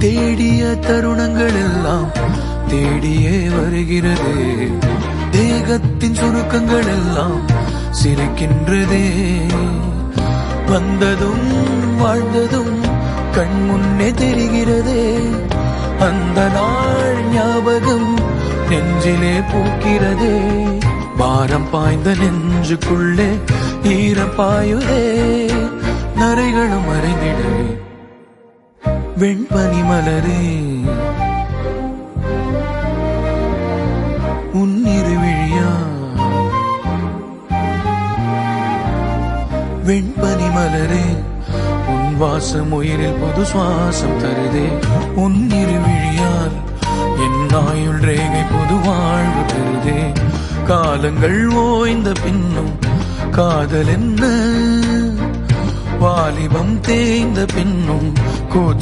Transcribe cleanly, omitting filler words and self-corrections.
தேடிய தருணங்கள் எல்லாம் தேடியே வருகிறது. தேகத்தின் சுருக்கங்கள் எல்லாம் சிரிக்கின்றதே. வந்ததும் வாழ்ந்ததும் கண் முன்னே தெரிகிறதே. அந்த நாள் ஞாபகம் நெஞ்சிலே பூக்கிறதே. பாரம் பாய்ந்த நெஞ்சுக்குள்ளே ஈரம் பாயுதே. நரைகளும் மறைந்திடவே வெண்பனி மலரே உன்னிரு விழியா. வெண்பனி மலரே உன் வாசம் உயிரில் புது சுவாசம் தருதே. உன்னிரு விழியால் என் ஆயுள் ரேகை புது வாழ்வு தருதே. காலங்கள் ஓய்ந்த பின்னும் காதல் என்ன, வாலிபம் தேய்ந்த பின்னும்